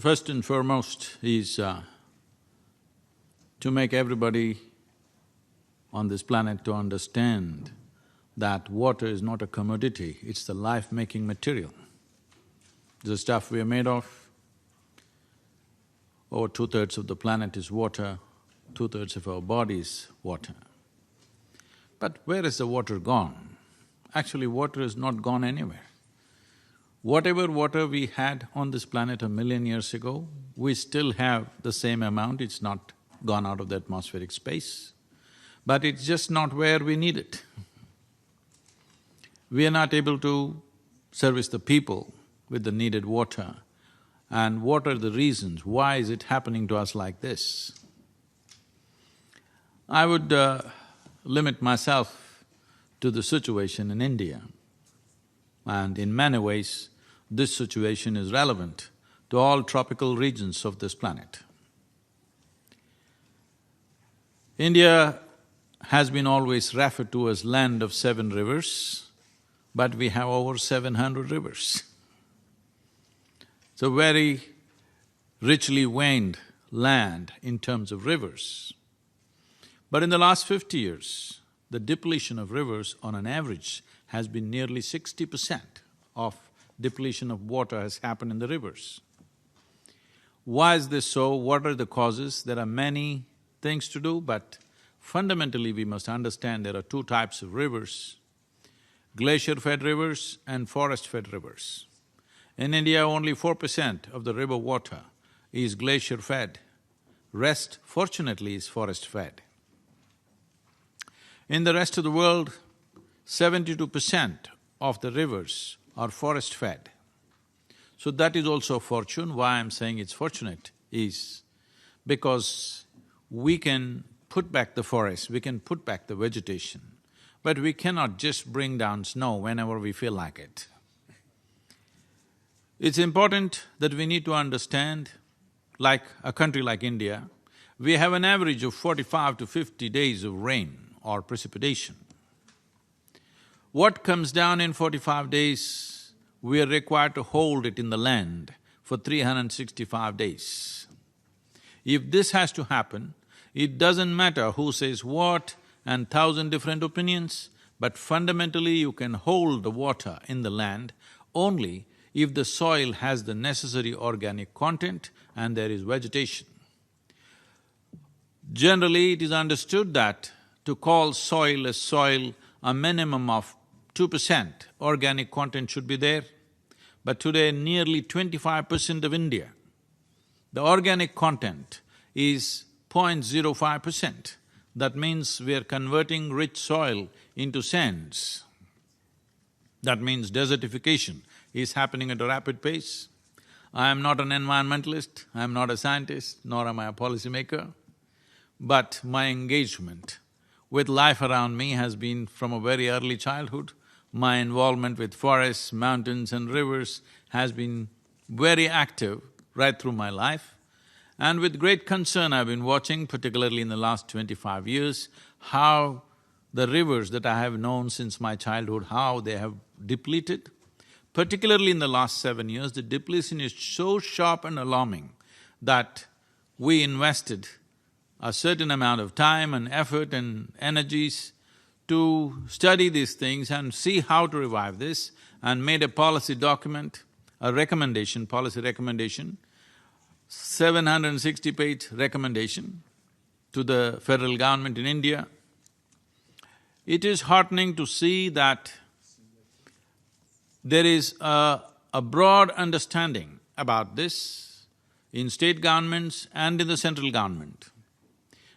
first and foremost is to make everybody on this planet to understand that water is not a commodity, it's the life-making material. The stuff we are made of, over 2/3 of the planet is water, 2/3 of our body is water. But where is the water gone? Actually, water is not gone anywhere. Whatever water we had on this planet 1,000,000 years ago, we still have the same amount, it's not gone out of the atmospheric space. But it's just not where we need it. We are not able to service the people with the needed water. And what are the reasons? Why is it happening to us like this? I would limit myself to the situation in India. And in many ways, this situation is relevant to all tropical regions of this planet. India has been always referred to as land of 7 rivers, but we have over 700 rivers. It's a very richly veined land in terms of rivers. But in the last 50 years, the depletion of rivers on an average has been nearly 60% of depletion of water has happened in the rivers. Why is this so? What are the causes? There are many things to do, but fundamentally we must understand there are 2 types of rivers: glacier-fed rivers and forest-fed rivers. In India, only 4% of the river water is glacier-fed, rest fortunately is forest-fed. In the rest of the world, 72% of the rivers are forest-fed. So that is also a fortune. Why I'm saying it's fortunate is because we can put back the forest, we can put back the vegetation, but we cannot just bring down snow whenever we feel like it. It's important that we need to understand, like a country like India, we have an average of 45 to 50 days of rain or precipitation. What comes down in 45 days, we are required to hold it in the land for 365 days. If this has to happen, it doesn't matter who says what and 1,000 different opinions, but fundamentally you can hold the water in the land only if the soil has the necessary organic content and there is vegetation. Generally, it is understood that to call soil a soil, a minimum of 2% organic content should be there. But today, nearly 25% of India, the organic content is 0.05%. That means we are converting rich soil into sands. That means desertification is happening at a rapid pace. I am not an environmentalist, I am not a scientist, nor am I a policymaker, but my engagement with life around me has been from a very early childhood. My involvement with forests, mountains and rivers has been very active right through my life. And with great concern I've been watching, particularly in the last 25 years, how the rivers that I have known since my childhood, how they have depleted. Particularly in the last 7 years, the depletion is so sharp and alarming that we invested a certain amount of time and effort and energies to study these things and see how to revive this, and made a policy document, a recommendation, policy recommendation, 760-page recommendation to the federal government in India. It is heartening to see that there is a broad understanding about this in state governments and in the central government.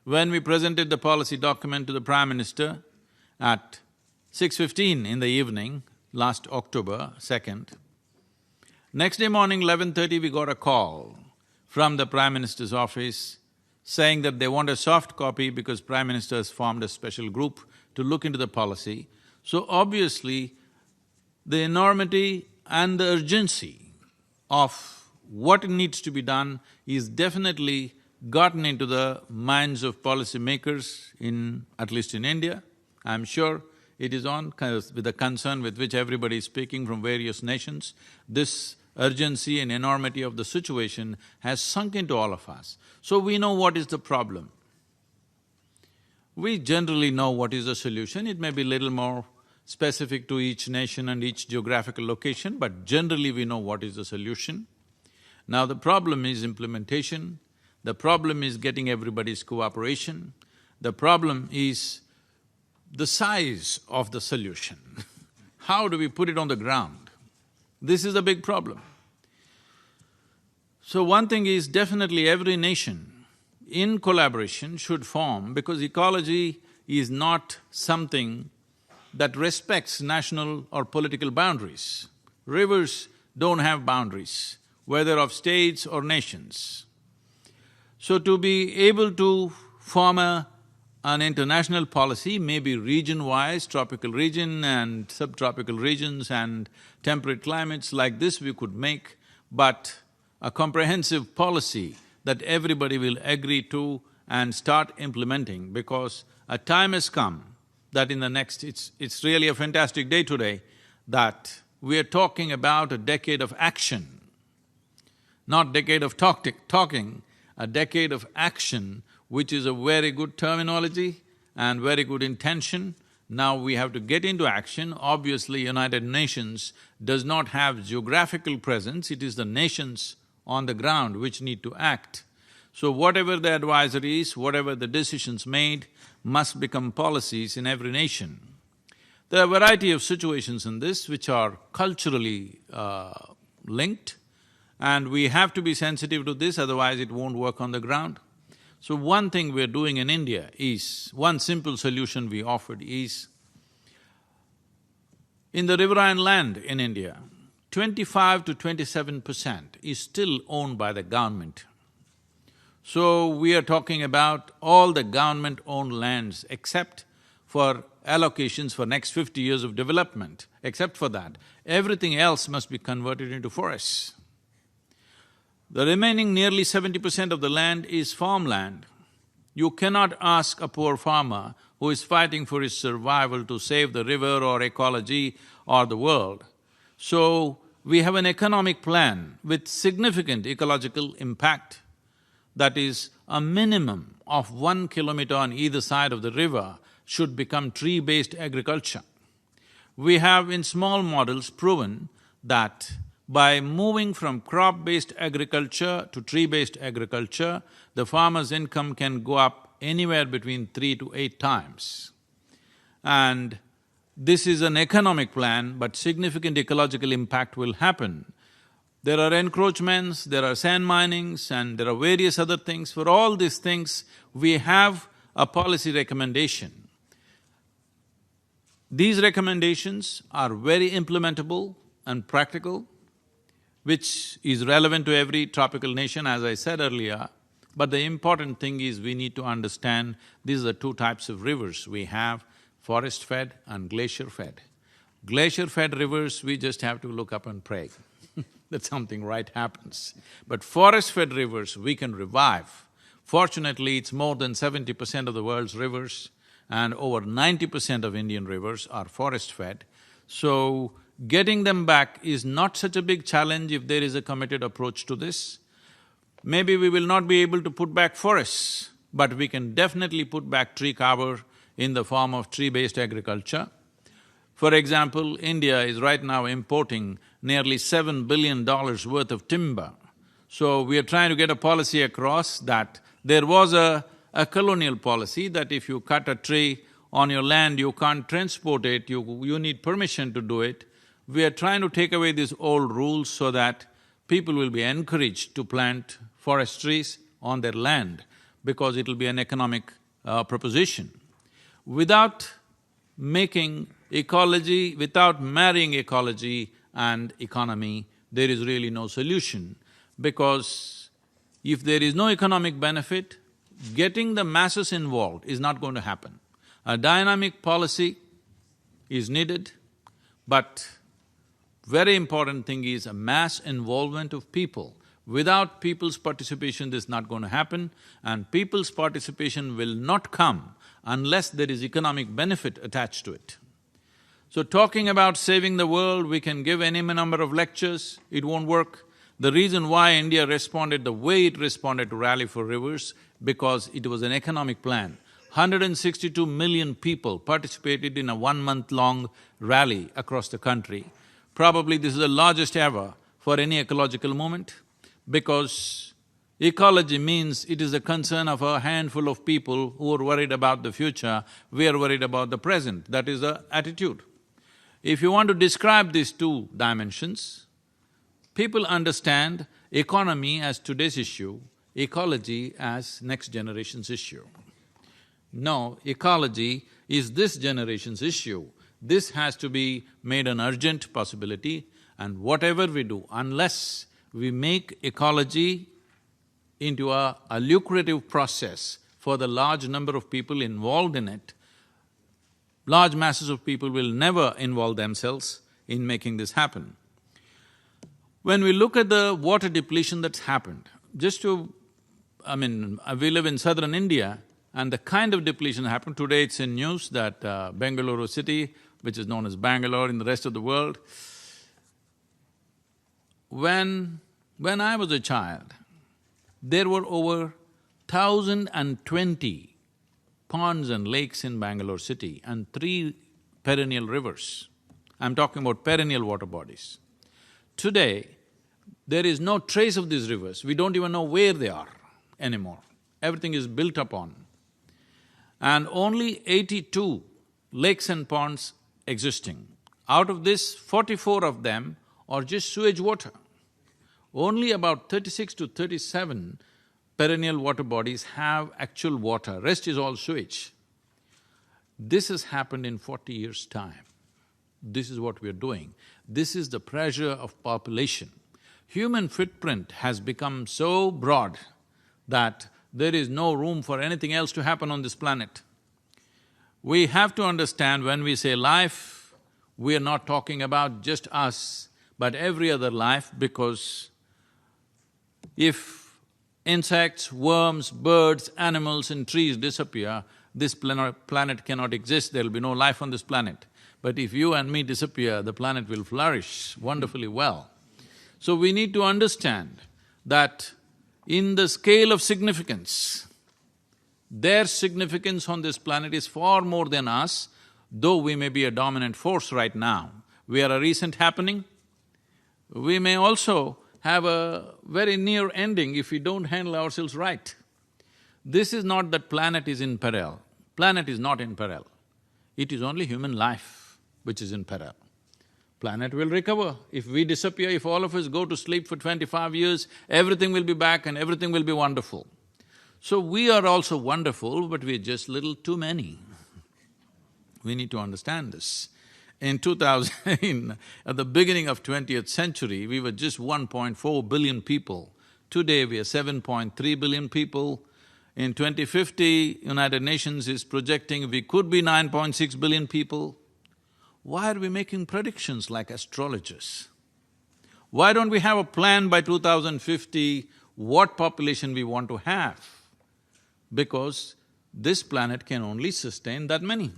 When we presented the policy document to the Prime Minister at 6:15 in the evening, last October 2nd, next day morning 11:30 we got a call from the Prime Minister's office saying that they want a soft copy because Prime Minister has formed a special group to look into the policy. So obviously, the enormity and the urgency of what needs to be done is definitely gotten into the minds of policymakers at least in India. I'm sure it is on, with the concern with which everybody is speaking from various nations. This urgency and enormity of the situation has sunk into all of us. So we know what is the problem. We generally know what is the solution. It may be little more specific to each nation and each geographical location, but generally we know what is the solution. Now the problem is implementation, the problem is getting everybody's cooperation, the problem is the size of the solution. How do we put it on the ground? This is a big problem. So one thing is definitely every nation in collaboration should form, because ecology is not something that respects national or political boundaries. Rivers don't have boundaries, whether of states or nations. So to be able to form an international policy, maybe region-wise, tropical region and subtropical regions and temperate climates like this we could make, but a comprehensive policy that everybody will agree to and start implementing, because a time has come that in the next… It's really a fantastic day today, that we are talking about a decade of action, not decade of talking, a decade of action, which is a very good terminology and very good intention. Now we have to get into action. Obviously, United Nations does not have geographical presence, it is the nations on the ground which need to act. So whatever the advisories, whatever the decisions made must become policies in every nation. There are a variety of situations in this which are culturally linked, and we have to be sensitive to this, otherwise it won't work on the ground. So one thing we're doing in India is, one simple solution we offered is, in the riverine land in India, 25 to 27% is still owned by the government. So we are talking about all the government-owned lands except for allocations for next 50 years of development. Except for that, everything else must be converted into forests. The remaining nearly 70% of the land is farmland. You cannot ask a poor farmer who is fighting for his survival to save the river or ecology or the world. So, we have an economic plan with significant ecological impact, that is, a minimum of 1 kilometer on either side of the river should become tree-based agriculture. We have in small models proven that by moving from crop-based agriculture to tree-based agriculture, the farmer's income can go up anywhere between 3 to 8 times. And this is an economic plan, but significant ecological impact will happen. There are encroachments, there are sand minings, and there are various other things. For all these things, we have a policy recommendation. These recommendations are very implementable and practical, which is relevant to every tropical nation, as I said earlier. But the important thing is we need to understand these are the two types of rivers we have, forest-fed and glacier-fed. Glacier-fed rivers, we just have to look up and pray that something right happens. But forest-fed rivers, we can revive. Fortunately, it's more than 70% of the world's rivers, and over 90% of Indian rivers are forest-fed. So, getting them back is not such a big challenge if there is a committed approach to this. Maybe we will not be able to put back forests, but we can definitely put back tree cover in the form of tree-based agriculture. For example, India is right now importing nearly $7 billion worth of timber. So we are trying to get a policy across that there was a colonial policy that if you cut a tree on your land, you can't transport it, you need permission to do it. We are trying to take away these old rules so that people will be encouraged to plant forest trees on their land, because it'll be an economic proposition. Without making ecology, without marrying ecology and economy, there is really no solution, because if there is no economic benefit, getting the masses involved is not going to happen. A dynamic policy is needed, but very important thing is a mass involvement of people. Without people's participation, this is not going to happen, and people's participation will not come unless there is economic benefit attached to it. So talking about saving the world, we can give any number of lectures, it won't work. The reason why India responded the way it responded to Rally for Rivers, because it was an economic plan. 162 million people participated in a one-month-long rally across the country. Probably this is the largest ever for any ecological movement, because ecology means it is a concern of a handful of people who are worried about the future, we are worried about the present, that is the attitude. If you want to describe these two dimensions, people understand economy as today's issue, ecology as next generation's issue. No, ecology is this generation's issue. This has to be made an urgent possibility, and whatever we do, unless we make ecology into a lucrative process for the large number of people involved in it, large masses of people will never involve themselves in making this happen. When we look at the water depletion that's happened, we live in southern India, and the kind of depletion happened, today it's in news that Bengaluru city, which is known as Bangalore in the rest of the world, when I was a child, there were over 1,020 ponds and lakes in Bangalore city and 3 perennial rivers. I'm talking about perennial water bodies. Today, there is no trace of these rivers, we don't even know where they are anymore. Everything is built upon. And only 82 lakes and ponds existing. Out of this, 44 of them are just sewage water. Only about 36 to 37 perennial water bodies have actual water, rest is all sewage. This has happened in 40 years' time. This is what we are doing. This is the pressure of population. Human footprint has become so broad that there is no room for anything else to happen on this planet. We have to understand when we say life, we are not talking about just us, but every other life, because if insects, worms, birds, animals and trees disappear, this planet cannot exist, there'll be no life on this planet. But if you and me disappear, the planet will flourish wonderfully well. So we need to understand that in the scale of significance, their significance on this planet is far more than us, though we may be a dominant force right now. We are a recent happening. We may also have a very near ending if we don't handle ourselves right. This is not that planet is in peril. Planet is not in peril. It is only human life which is in peril. Planet will recover. If we disappear, if all of us go to sleep for 25 years, everything will be back and everything will be wonderful. So we are also wonderful, but we're just little too many. We need to understand this. In 2000, at the beginning of 20th century, we were just 1.4 billion people. Today we are 7.3 billion people. In 2050, United Nations is projecting we could be 9.6 billion people. Why are we making predictions like astrologers? Why don't we have a plan by 2050 what population we want to have? Because this planet can only sustain that many.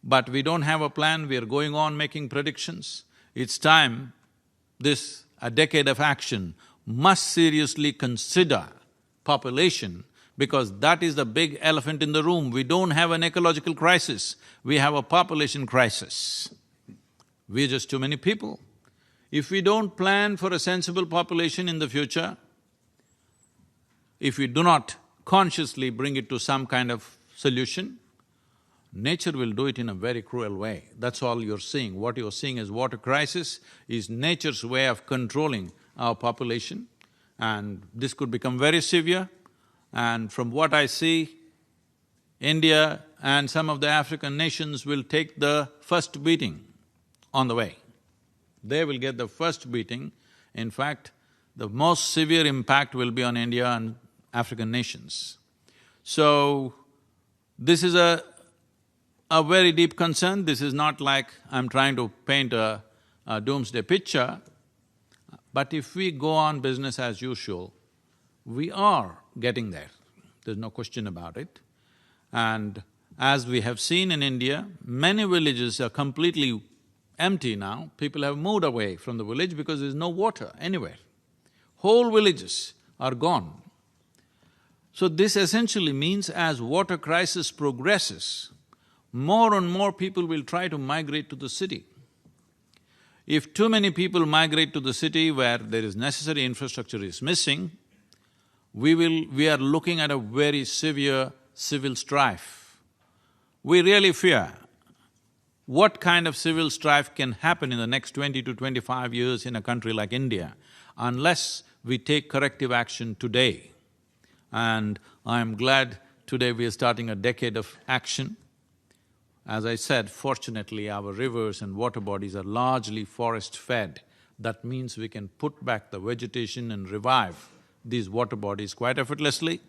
But we don't have a plan, we are going on making predictions. It's time, a decade of action must seriously consider population, because that is the big elephant in the room. We don't have an ecological crisis, we have a population crisis. We're just too many people. If we don't plan for a sensible population in the future, if we do not consciously bring it to some kind of solution, nature will do it in a very cruel way. That's all you're seeing. What you're seeing as water crisis is nature's way of controlling our population, and this could become very severe. And from what I see, India and some of the African nations will take the first beating on the way. They will get the first beating. In fact, the most severe impact will be on India and African nations. So, this is a very deep concern. This is not like I'm trying to paint a doomsday picture, but if we go on business as usual, we are getting there, there's no question about it. And As we have seen in India, many villages are completely empty now. People have moved away from the village because there's no water anywhere. Whole villages are gone. So this essentially means as water crisis progresses, more and more people will try to migrate to the city. If too many people migrate to the city where there is necessary infrastructure is missing, we are looking at a very severe civil strife. We really fear what kind of civil strife can happen in the next 20 to 25 years in a country like India unless we take corrective action today. And I'm glad today we are starting a decade of action. As I said, fortunately our rivers and water bodies are largely forest-fed. That means we can put back the vegetation and revive these water bodies quite effortlessly.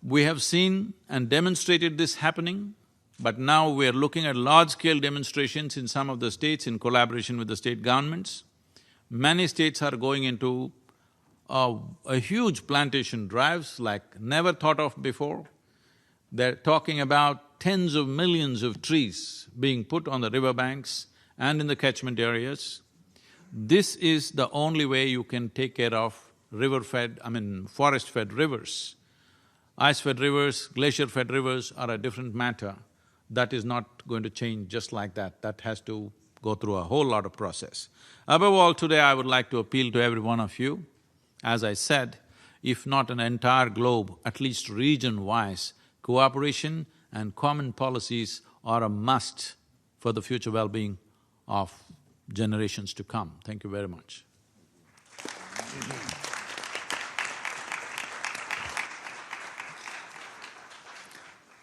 We have seen and demonstrated this happening, but now we are looking at large-scale demonstrations in some of the states in collaboration with the state governments. Many states are going into a huge plantation drives like never thought of before. They're talking about tens of millions of trees being put on the riverbanks and in the catchment areas. This is the only way you can take care of forest-fed rivers. Ice-fed rivers, glacier-fed rivers are a different matter. That is not going to change just like that. That has to go through a whole lot of process. Above all, today I would like to appeal to every one of you. As I said, if not an entire globe, at least region-wise, cooperation and common policies are a must for the future well-being of generations to come. Thank you very much.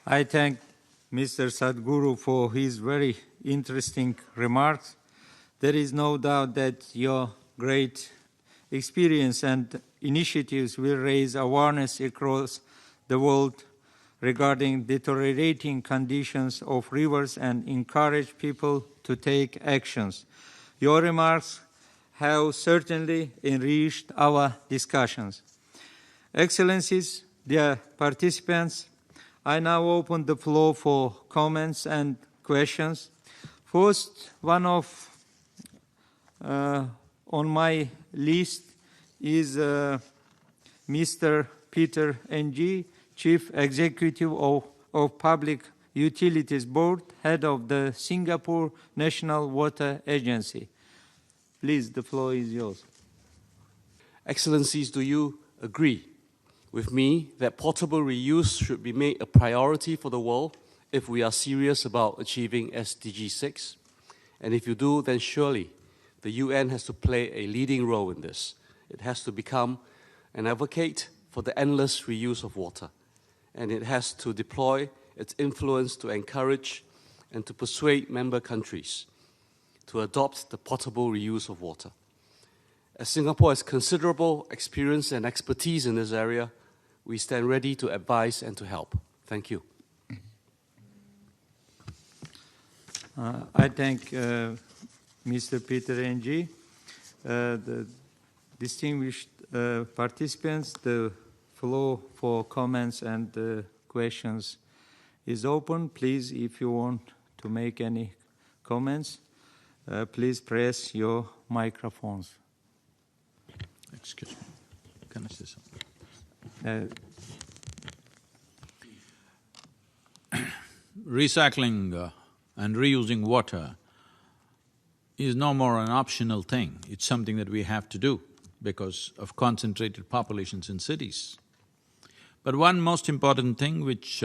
I thank Mr. Sadhguru for his very interesting remarks. There is no doubt that your great experience and initiatives will raise awareness across the world regarding deteriorating conditions of rivers and encourage people to take actions. Your remarks have certainly enriched our discussions. Excellencies, dear participants, I now open the floor for comments and questions. First, one of on my list is Mr. Peter Ng, Chief Executive of Public Utilities Board, Head of the Singapore National Water Agency. Please, the floor is yours. Excellencies, do you agree with me that potable reuse should be made a priority for the world if we are serious about achieving SDG 6? And if you do, then surely the UN has to play a leading role in this. It has to become an advocate for the endless reuse of water, and it has to deploy its influence to encourage and to persuade member countries to adopt the potable reuse of water. As Singapore has considerable experience and expertise in this area, we stand ready to advise and to help. Thank you. I thank Mr. Peter Ng. The distinguished participants, the floor for comments and questions is open. Please, if you want to make any comments, please press your microphones. Excuse me, can I say something? Recycling and reusing water is no more an optional thing. It's something that we have to do because of concentrated populations in cities. But one most important thing which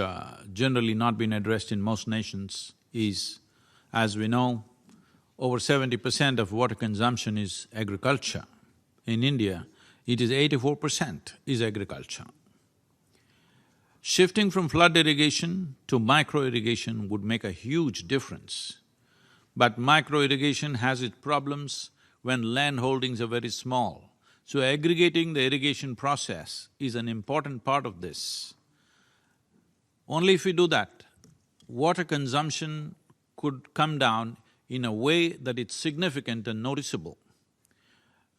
generally not been addressed in most nations is, as we know, over 70% of water consumption is agriculture. In India, it is 84% is agriculture. Shifting from flood irrigation to micro-irrigation would make a huge difference. But micro-irrigation has its problems when land holdings are very small. So aggregating the irrigation process is an important part of this. Only if we do that, water consumption could come down in a way that it's significant and noticeable.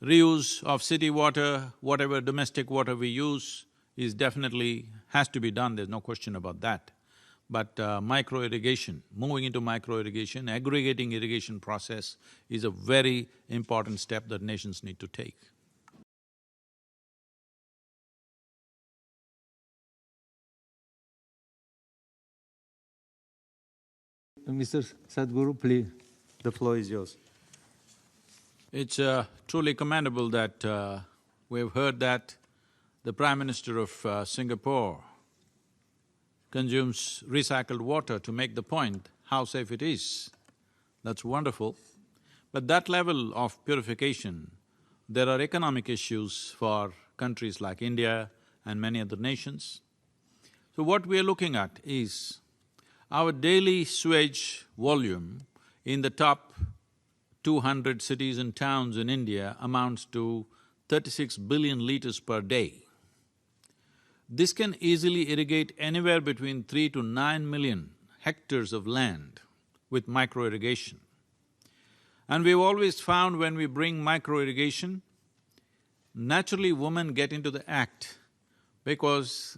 Reuse of city water, whatever domestic water we use, is definitely has to be done, there's no question about that. But micro-irrigation, moving into micro-irrigation, aggregating irrigation process is a very important step that nations need to take. Mr. Sadhguru, please, the floor is yours. It's truly commendable that we've heard that the Prime Minister of Singapore consumes recycled water to make the point how safe it is. That's wonderful. But that level of purification, there are economic issues for countries like India and many other nations. So what we are looking at is our daily sewage volume in the top 200 cities and towns in India amounts to 36 billion liters per day. This can easily irrigate anywhere between 3 to 9 million hectares of land with micro-irrigation. And we've always found when we bring micro-irrigation, naturally women get into the act because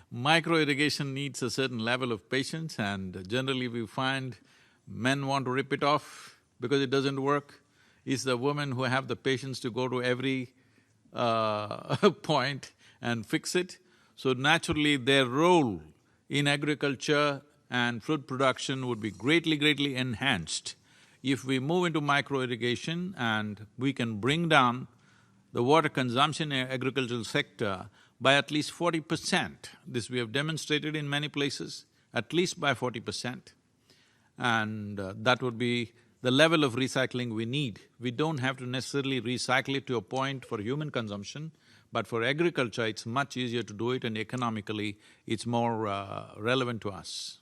micro-irrigation needs a certain level of patience, and generally we find men want to rip it off because it doesn't work. It's the women who have the patience to go to every point and fix it. So naturally their role in agriculture and food production would be greatly enhanced if we move into micro-irrigation and we can bring down the water consumption in agricultural sector by at least 40%. This we have demonstrated in many places, at least by 40%. And that would be the level of recycling we need. We don't have to necessarily recycle it to a point for human consumption, but for agriculture it's much easier to do it, and economically it's more relevant to us.